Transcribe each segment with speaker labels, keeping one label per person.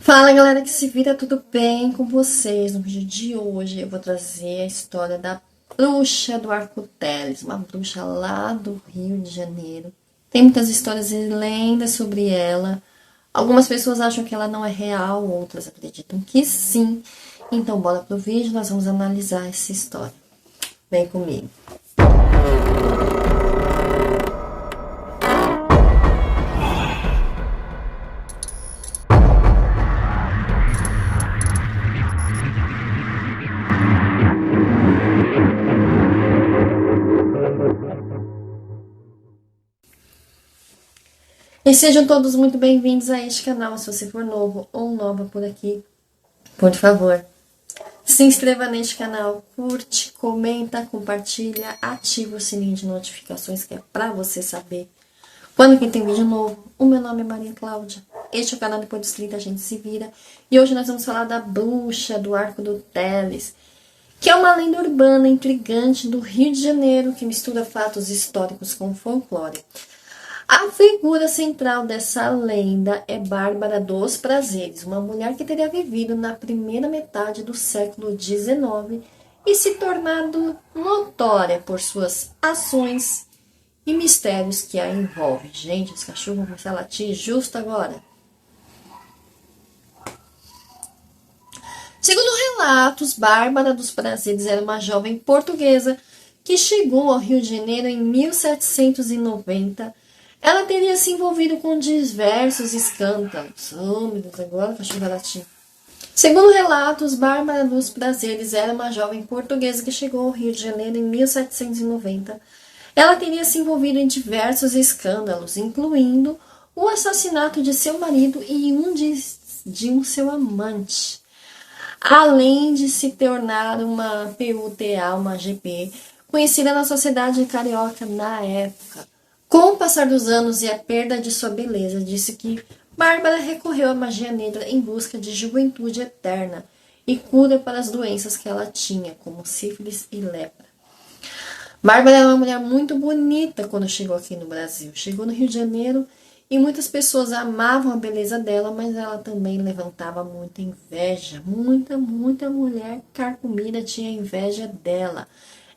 Speaker 1: Fala galera que se vira, tudo bem com vocês? No vídeo de hoje eu vou trazer a história da bruxa do Arco Teles, uma bruxa lá do Rio de Janeiro. Tem muitas histórias e lendas sobre ela. Algumas pessoas acham que ela não é real, outras acreditam que sim. Então bora pro vídeo, nós vamos analisar essa história. Vem comigo. E sejam todos muito bem-vindos a este canal. Se você for novo ou nova por aqui, por favor, se inscreva neste canal, curte, comenta, compartilha, ativa o sininho de notificações que é pra você saber quando que tem vídeo novo. O meu nome é Maria Cláudia, este é o canal Depois dos 30 a gente se vira. E hoje nós vamos falar da bruxa do Arco do Teles, que é uma lenda urbana intrigante do Rio de Janeiro que mistura fatos históricos com folclore. A figura central dessa lenda é Bárbara dos Prazeres, uma mulher que teria vivido na primeira metade do século XIX e se tornado notória por suas ações e mistérios que a envolvem. Gente, os cachorros vão começar a latir justo agora. Segundo relatos, Bárbara dos Prazeres era uma jovem portuguesa que chegou ao Rio de Janeiro em 1790. Ela teria se envolvido com diversos escândalos. Oh, meu Deus, agora o cachorro vai latir. Segundo relatos, Bárbara dos Prazeres era uma jovem portuguesa que chegou ao Rio de Janeiro em 1790. Ela teria se envolvido em diversos escândalos, incluindo o assassinato de seu marido e de seu amante. Além de se tornar uma PUTA, uma GP, conhecida na sociedade carioca na época. Com o passar dos anos e a perda de sua beleza, disse que Bárbara recorreu à magia negra em busca de juventude eterna e cura para as doenças que ela tinha, como sífilis e lepra. Bárbara era uma mulher muito bonita quando chegou aqui no Brasil. Chegou no Rio de Janeiro e muitas pessoas amavam a beleza dela, mas ela também levantava muita inveja. Muita mulher carcomida tinha inveja dela.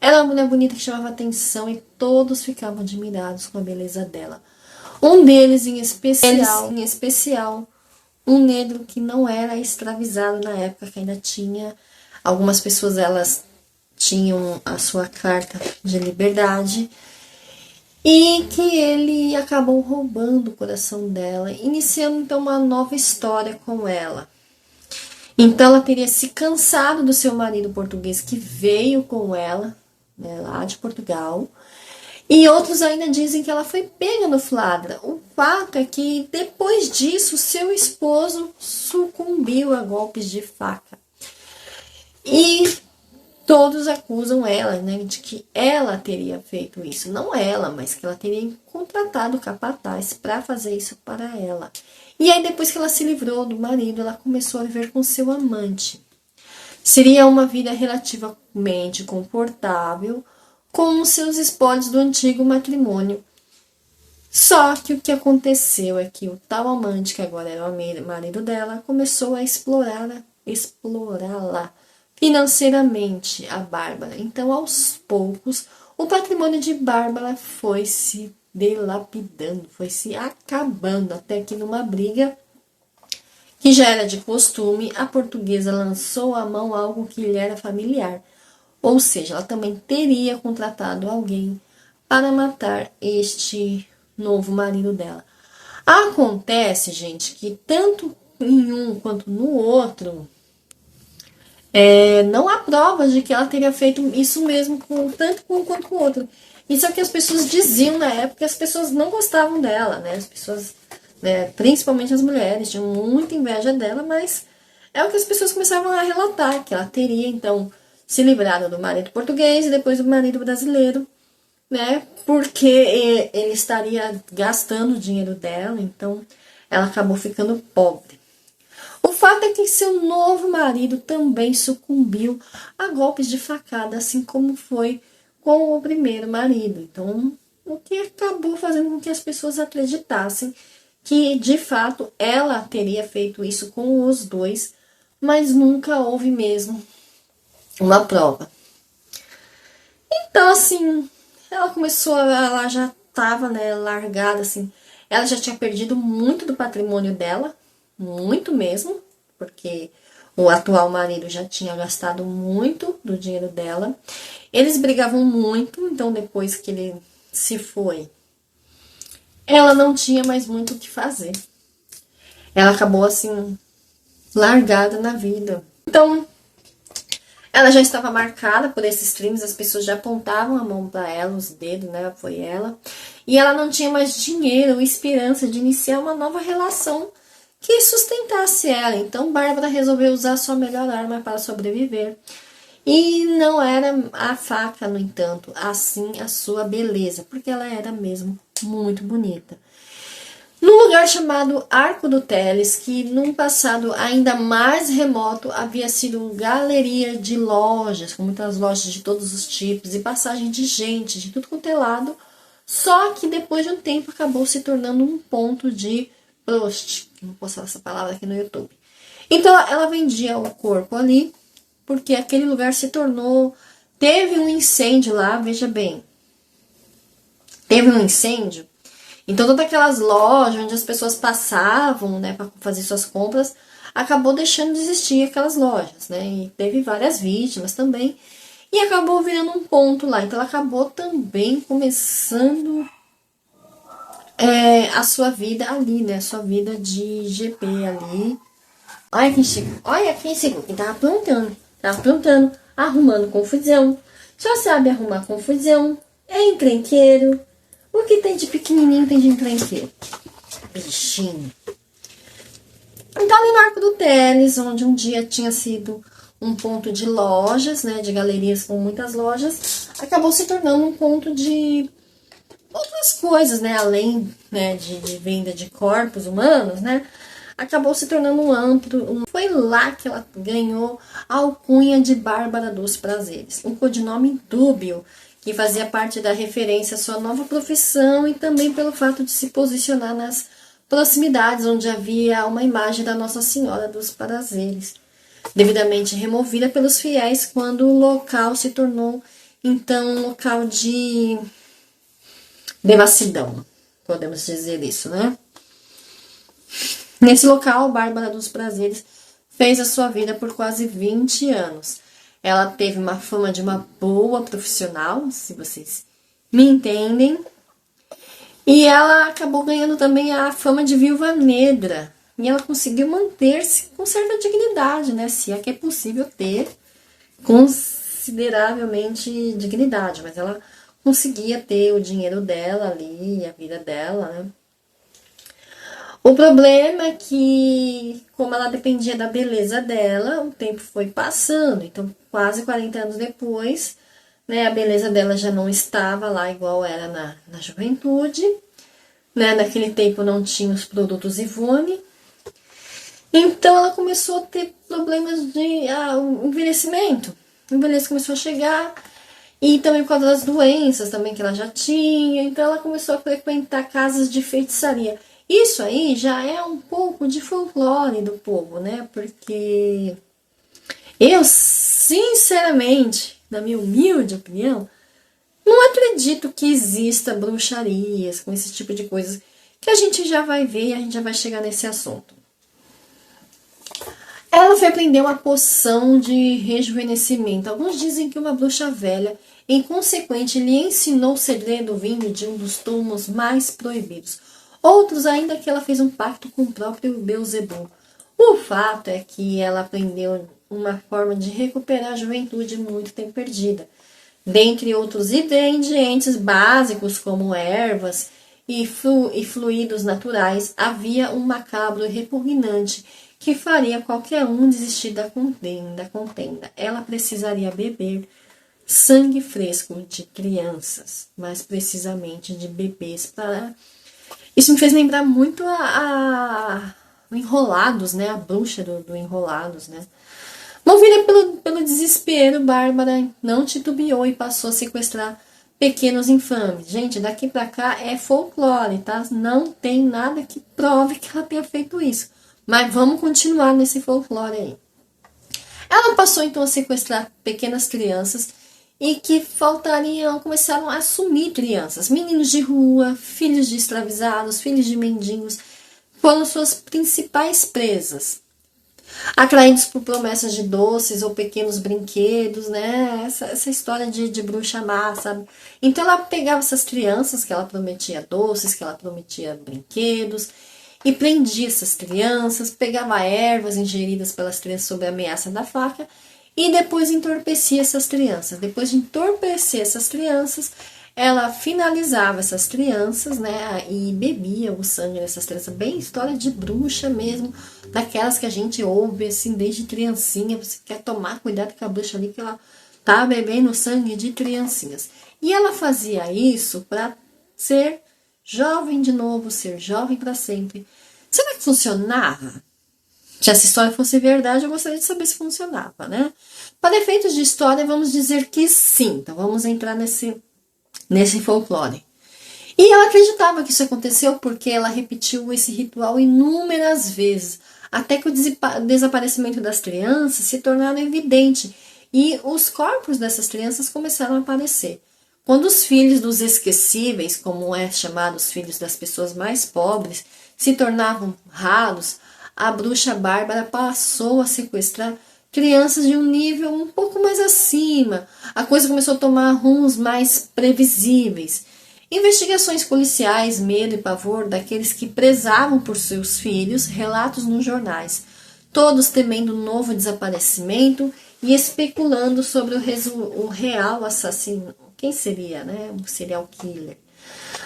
Speaker 1: Era uma mulher bonita que chamava atenção e todos ficavam admirados com a beleza dela. Um deles em especial, um negro que não era escravizado na época, que ainda tinha. Algumas pessoas elas tinham a sua carta de liberdade e que ele acabou roubando o coração dela, iniciando então uma nova história com ela. Então ela teria se cansado do seu marido português que veio com ela, né, lá de Portugal, e outros ainda dizem que ela foi pega no flagra. O fato é que depois disso seu esposo sucumbiu a golpes de faca e todos acusam ela, né, de que ela teria feito isso. Não ela, mas que ela teria contratado o capataz para fazer isso para ela. E aí depois que ela se livrou do marido, ela começou a viver com seu amante. Seria uma vida relativamente confortável com os seus espólios do antigo matrimônio. Só que o que aconteceu é que o tal amante, que agora era o marido dela, começou a explorá-la financeiramente, a Bárbara. Então, aos poucos, o patrimônio de Bárbara foi se dilapidando, foi se acabando, até que numa briga que já era de costume, a portuguesa lançou à mão algo que lhe era familiar. Ou seja, ela também teria contratado alguém para matar este novo marido dela. Acontece, gente, que tanto em um quanto no outro, não há provas de que ela teria feito isso mesmo, tanto com um quanto com o outro. Isso é o que as pessoas diziam na época, as pessoas não gostavam dela, né? As pessoas, principalmente as mulheres, tinham muita inveja dela, mas é o que as pessoas começavam a relatar, que ela teria, então, se livrado do marido português e depois do marido brasileiro, né? Porque ele estaria gastando o dinheiro dela, então ela acabou ficando pobre. O fato é que seu novo marido também sucumbiu a golpes de facada, assim como foi com o primeiro marido. Então, o que acabou fazendo com que as pessoas acreditassem que de fato ela teria feito isso com os dois, mas nunca houve mesmo uma prova. Então, assim, ela já estava, né, largada, assim, ela já tinha perdido muito do patrimônio dela, muito mesmo, porque o atual marido já tinha gastado muito do dinheiro dela. Eles brigavam muito, então depois que ele se foi, ela não tinha mais muito o que fazer. Ela acabou, assim, largada na vida. Então, ela já estava marcada por esses crimes, as pessoas já apontavam a mão para ela, os dedos, né? Foi ela. E ela não tinha mais dinheiro ou esperança de iniciar uma nova relação que sustentasse ela. Então, Bárbara resolveu usar sua melhor arma para sobreviver. E não era a faca, no entanto, assim a sua beleza, porque ela era mesmo muito bonita. Num lugar chamado Arco do Teles, que num passado ainda mais remoto havia sido galeria de lojas, com muitas lojas de todos os tipos e passagem de gente de tudo quanto é lado, só que depois de um tempo acabou se tornando um ponto de prost. Não posso falar essa palavra aqui no YouTube. Então ela vendia o corpo ali, porque aquele lugar se tornou... Teve um incêndio lá, veja bem. Teve um incêndio. Então, todas aquelas lojas onde as pessoas passavam, né, para fazer suas compras, acabou deixando de existir aquelas lojas, né? E teve várias vítimas também. E acabou virando um ponto lá. Então, ela acabou também começando a sua vida ali, né? A sua vida de GP ali. Olha quem chegou, que tava aprontando, arrumando confusão. Só sabe arrumar confusão, é encrenqueiro. O que tem de pequenininho tem de encrenqueiro. Bichinho. Então, ali no Arco do Teles, onde um dia tinha sido um ponto de lojas, né, de galerias com muitas lojas, acabou se tornando um ponto de outras coisas, né, além, né, de venda de corpos humanos, né, acabou se tornando um antro. Foi lá que ela ganhou a alcunha de Bárbara dos Prazeres, um codinome dúbio, que fazia parte da referência à sua nova profissão e também pelo fato de se posicionar nas proximidades onde havia uma imagem da Nossa Senhora dos Prazeres, devidamente removida pelos fiéis quando o local se tornou, então, um local de devassidão, podemos dizer isso, né? Nesse local, Bárbara dos Prazeres fez a sua vida por quase 20 anos. Ela teve uma fama de uma boa profissional, se vocês me entendem. E ela acabou ganhando também a fama de viúva negra. E ela conseguiu manter-se com certa dignidade, né? Se é que é possível ter consideravelmente dignidade. Mas ela conseguia ter o dinheiro dela ali, a vida dela, né? O problema é que, como ela dependia da beleza dela, o tempo foi passando. Então, quase 40 anos depois, né, a beleza dela já não estava lá igual era na juventude. Né, naquele tempo não tinha os produtos Ivone. Então, ela começou a ter problemas de envelhecimento. O envelhecimento começou a chegar. E também por causa das doenças também que ela já tinha. Então, ela começou a frequentar casas de feitiçaria. Isso aí já é um pouco de folclore do povo, né? Porque eu, sinceramente, na minha humilde opinião, não acredito que exista bruxarias com esse tipo de coisas, que a gente já vai ver e a gente já vai chegar nesse assunto. Ela foi aprender uma poção de rejuvenescimento. Alguns dizem que uma bruxa velha, em consequente, lhe ensinou o segredo vindo de um dos túmulos mais proibidos. Outros ainda que ela fez um pacto com o próprio Beelzebub. O fato é que ela aprendeu uma forma de recuperar a juventude muito tempo perdida. Dentre outros ingredientes básicos como ervas e fluidos naturais, havia um macabro repugnante que faria qualquer um desistir da contenda. Ela precisaria beber sangue fresco de crianças, mais precisamente de bebês para... Isso me fez lembrar muito o Enrolados, né? A bruxa do Enrolados, né? Movida pelo desespero, Bárbara não titubeou e passou a sequestrar pequenos infames. Gente, daqui pra cá é folclore, tá? Não tem nada que prove que ela tenha feito isso. Mas vamos continuar nesse folclore aí. Ela passou então a sequestrar pequenas crianças e que faltariam, começaram a assumir crianças. Meninos de rua, filhos de escravizados, filhos de mendigos, foram suas principais presas. Atraídos por promessas de doces ou pequenos brinquedos, né? Essa história de bruxa má, sabe? Então ela pegava essas crianças que ela prometia doces, que ela prometia brinquedos, e prendia essas crianças, pegava ervas ingeridas pelas crianças sob a ameaça da faca, e depois entorpecia essas crianças. Depois de entorpecer essas crianças, ela finalizava essas crianças, né, e bebia o sangue dessas crianças, bem história de bruxa mesmo, daquelas que a gente ouve assim desde criancinha. Você quer tomar cuidado com a bruxa ali, que ela tá bebendo sangue de criancinhas. E ela fazia isso para ser jovem de novo, ser jovem para sempre. Será que funcionava? Se essa história fosse verdade, eu gostaria de saber se funcionava, né? Para efeitos de história, vamos dizer que sim. Então vamos entrar nesse folclore. E ela acreditava que isso aconteceu porque ela repetiu esse ritual inúmeras vezes, até que o desaparecimento das crianças se tornaram evidente e os corpos dessas crianças começaram a aparecer. Quando os filhos dos esquecíveis, como é chamado os filhos das pessoas mais pobres, se tornavam raros, a bruxa bárbara passou a sequestrar crianças de um nível um pouco mais acima. A coisa começou a tomar rumos mais previsíveis. Investigações policiais, medo e pavor daqueles que prezavam por seus filhos, relatos nos jornais, todos temendo um novo desaparecimento e especulando sobre o real assassino. Quem seria, né? Um serial killer.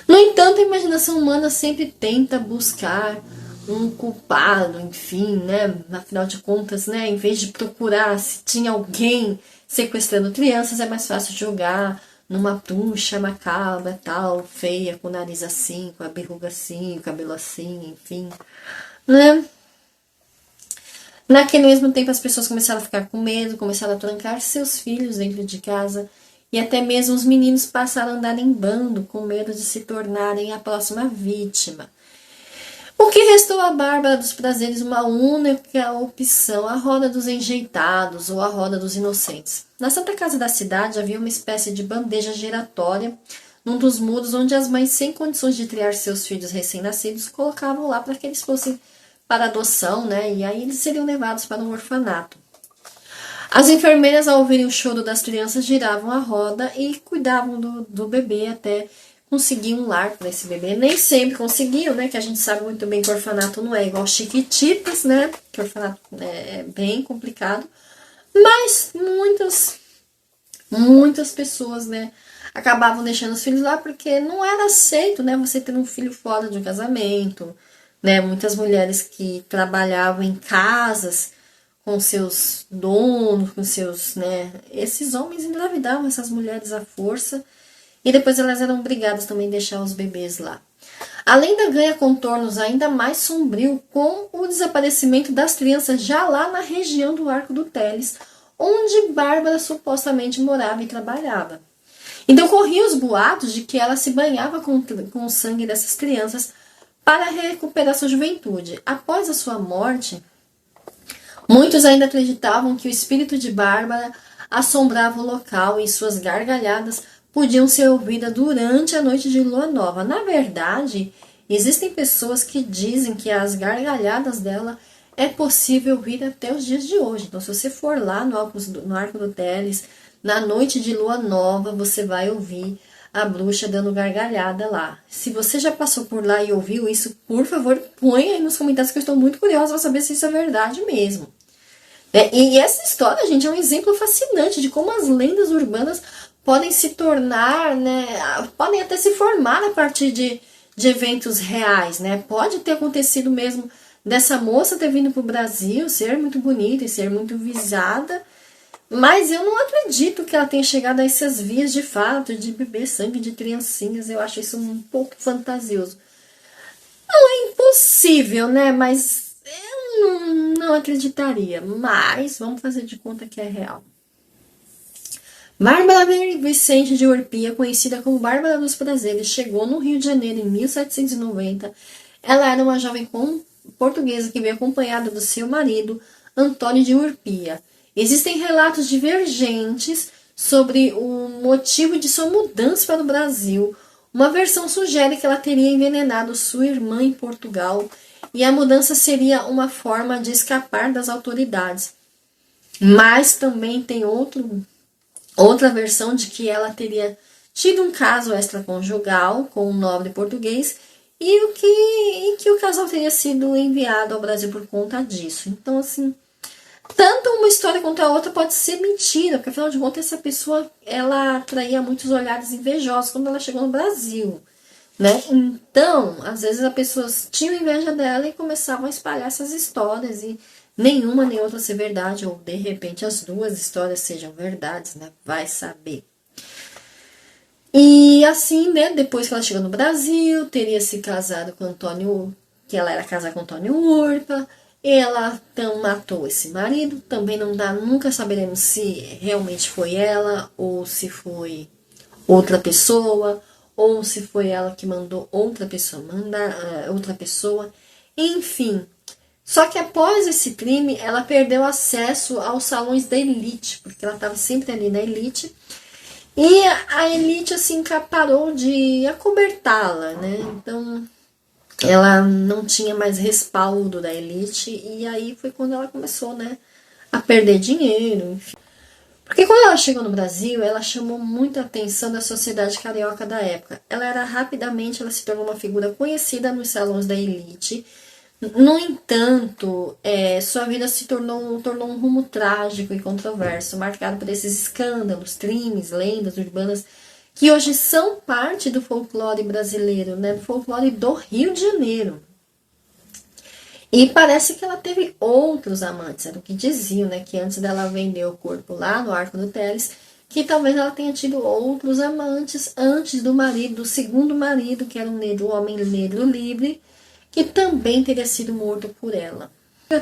Speaker 1: No entanto, a imaginação humana sempre tenta buscar um culpado, enfim, né? Afinal de contas, né? Em vez de procurar se tinha alguém sequestrando crianças, é mais fácil jogar numa bruxa macabra, tal, feia, com o nariz assim, com a verruga assim, o cabelo assim, enfim, né? Naquele mesmo tempo, as pessoas começaram a ficar com medo, começaram a trancar seus filhos dentro de casa, e até mesmo os meninos passaram a andar em bando, com medo de se tornarem a próxima vítima. O que restou à Bárbara dos Prazeres uma única opção, a roda dos enjeitados ou a roda dos inocentes. Na Santa Casa da cidade havia uma espécie de bandeja giratória num dos muros onde as mães sem condições de criar seus filhos recém-nascidos colocavam lá para que eles fossem para adoção, né? E aí eles seriam levados para um orfanato. As enfermeiras, ao ouvirem o choro das crianças, giravam a roda e cuidavam do bebê até conseguir um lar para esse bebê. Nem sempre conseguiam, né? Que a gente sabe muito bem que o orfanato não é igual Chiquititas, né? Que o orfanato é bem complicado. Mas muitas pessoas, né? Acabavam deixando os filhos lá porque não era aceito, né? Você ter um filho fora de um casamento, né? Muitas mulheres que trabalhavam em casas com seus donos, com seus, né? Esses homens engravidavam essas mulheres à força e depois elas eram obrigadas também a deixar os bebês lá. A lenda ganha contornos ainda mais sombrio com o desaparecimento das crianças já lá na região do Arco do Teles, onde Bárbara supostamente morava e trabalhava. Então corriam os boatos de que ela se banhava com o sangue dessas crianças para recuperar sua juventude. Após a sua morte, muitos ainda acreditavam que o espírito de Bárbara assombrava o local e suas gargalhadas podiam ser ouvidas durante a noite de lua nova. Na verdade, existem pessoas que dizem que as gargalhadas dela é possível ouvir até os dias de hoje. Então, se você for lá no Arco do Teles, na noite de lua nova, você vai ouvir a bruxa dando gargalhada lá. Se você já passou por lá e ouviu isso, por favor, põe aí nos comentários que eu estou muito curiosa para saber se isso é verdade mesmo. E essa história, gente, é um exemplo fascinante de como as lendas urbanas podem se tornar, né, podem até se formar a partir de eventos reais, né? Pode ter acontecido mesmo dessa moça ter vindo para o Brasil, ser muito bonita e ser muito visada, mas eu não acredito que ela tenha chegado a essas vias de fato, de beber sangue de criancinhas. Eu acho isso um pouco fantasioso. Não é impossível, né? Mas eu não acreditaria. Mas vamos fazer de conta que é real. Bárbara Vicente de Urpia, conhecida como Bárbara dos Prazeres, chegou no Rio de Janeiro em 1790. Ela era uma jovem portuguesa que veio acompanhada do seu marido, Antônio de Urpia. Existem relatos divergentes sobre o motivo de sua mudança para o Brasil. Uma versão sugere que ela teria envenenado sua irmã em Portugal e a mudança seria uma forma de escapar das autoridades. Mas também tem outra versão de que ela teria tido um caso extraconjugal com um nobre português e que o casal teria sido enviado ao Brasil por conta disso. Então, assim, tanto uma história quanto a outra pode ser mentira, porque afinal de contas essa pessoa, ela atraía muitos olhares invejosos quando ela chegou no Brasil, né? Então, às vezes as pessoas tinham inveja dela e começavam a espalhar essas histórias e nenhuma nem outra ser verdade, ou de repente as duas histórias sejam verdades, né? Vai saber. E assim, né, depois que ela chegou no Brasil, teria se casado com Antônio, que ela era casada com Antônio Urpa. Ela então matou esse marido, também não dá, nunca saberemos se realmente foi ela, ou se foi outra pessoa, ou se foi ela que mandou outra pessoa mandar, outra pessoa, enfim. Só que após esse crime, ela perdeu acesso aos salões da elite, porque ela estava sempre ali na elite, e a elite assim parou de acobertá-la, né? Então ela não tinha mais respaldo da elite, e aí foi quando ela começou, né, a perder dinheiro, enfim. Porque quando ela chegou no Brasil, ela chamou muita atenção da sociedade carioca da época. Ela se tornou uma figura conhecida nos salões da elite. No entanto, sua vida se tornou um rumo trágico e controverso, marcado por esses escândalos, crimes, lendas urbanas, que hoje são parte do folclore brasileiro, né, do folclore do Rio de Janeiro. E parece que ela teve outros amantes, era o que diziam, né, que antes dela vender o corpo lá no Arco do Teles, que talvez ela tenha tido outros amantes antes do marido, do segundo marido, que era um homem negro livre, que também teria sido morto por ela.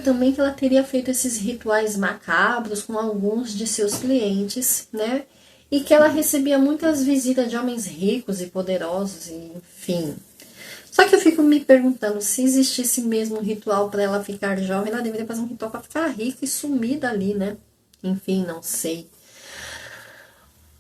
Speaker 1: Também que ela teria feito esses rituais macabros com alguns de seus clientes, né? E que ela recebia muitas visitas de homens ricos e poderosos, enfim. Só que eu fico me perguntando, se existisse mesmo um ritual para ela ficar jovem, ela deveria fazer um ritual para ficar rica e sumir dali, né? Enfim, não sei.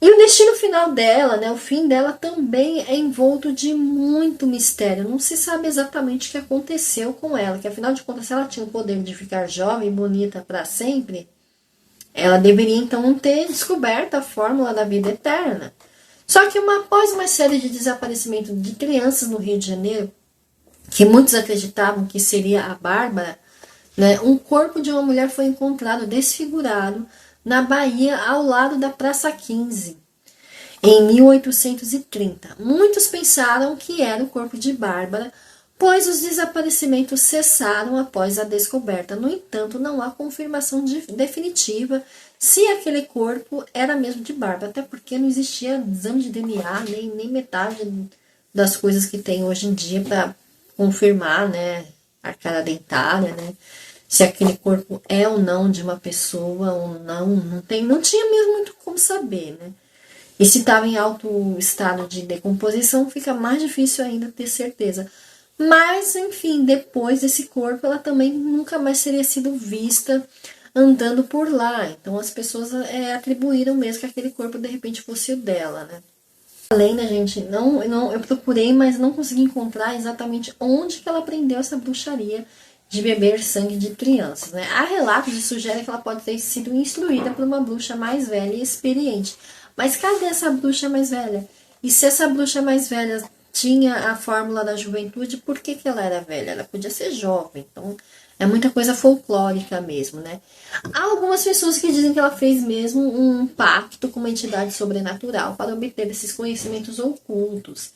Speaker 1: E o destino final dela, né, o fim dela também é envolto de muito mistério. Não se sabe exatamente o que aconteceu com ela, que afinal de contas, se ela tinha o poder de ficar jovem e bonita para sempre, ela deveria então ter descoberto a fórmula da vida eterna. Só que após uma série de desaparecimentos de crianças no Rio de Janeiro, que muitos acreditavam que seria a Bárbara, né, um corpo de uma mulher foi encontrado desfigurado na Bahia, ao lado da Praça 15, em 1830. Muitos pensaram que era o corpo de Bárbara, pois os desaparecimentos cessaram após a descoberta. No entanto, não há confirmação definitiva se aquele corpo era mesmo de Bárbara, até porque não existia exame de DNA, nem metade das coisas que tem hoje em dia para confirmar, né, a cara dentária, né, se aquele corpo é ou não de uma pessoa ou não, não tinha mesmo muito como saber, né? E se estava em alto estado de decomposição, fica mais difícil ainda ter certeza. Mas, enfim, depois desse corpo, ela também nunca mais teria sido vista andando por lá. Então as pessoas atribuíram mesmo que aquele corpo de repente fosse o dela, né? Além da gente, eu procurei, mas não consegui encontrar exatamente onde que ela aprendeu essa bruxaria de beber sangue de crianças, né? Há relatos que sugerem que ela pode ter sido instruída por uma bruxa mais velha e experiente. Mas cadê essa bruxa mais velha? E se essa bruxa mais velha tinha a fórmula da juventude, por que ela era velha? Ela podia ser jovem, então é muita coisa folclórica mesmo, né? Há algumas pessoas que dizem que ela fez mesmo um pacto com uma entidade sobrenatural para obter esses conhecimentos ocultos.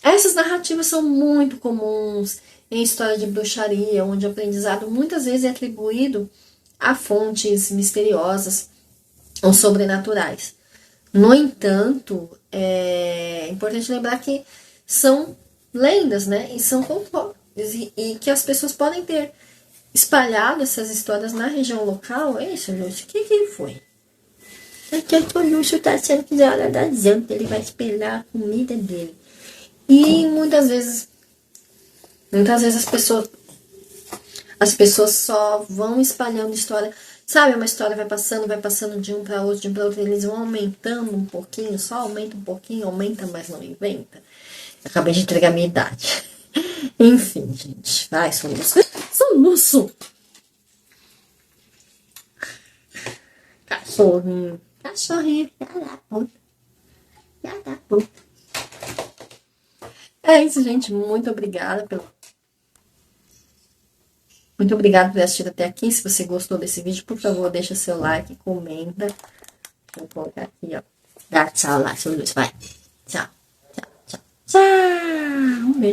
Speaker 1: Essas narrativas são muito comuns em história de bruxaria, onde o aprendizado muitas vezes é atribuído a fontes misteriosas ou sobrenaturais. No entanto, é importante lembrar que são lendas, né? E são folclores, e que as pessoas podem ter espalhado essas histórias na região local. É isso, gente. O que foi? que o Soluço tá sendo que é hora da janta, ele vai esperar a comida dele. E muitas vezes as pessoas só vão espalhando história. Sabe, uma história vai passando de um para outro, de um para outro, eles vão aumentando um pouquinho, só aumenta um pouquinho, aumenta, mas não inventa. Acabei de entregar a minha idade. Enfim, gente, vai, soluço. Soluço! Cachorrinho. Cachorrinho, filha da puta. Filha da puta. É isso, gente. Muito obrigada por assistir até aqui. Se você gostou desse vídeo, por favor, deixa seu like, comenta. Vou colocar aqui, ó. Dá tchau lá, seu Luiz. Vai. Tchau. Tchau. Um beijo.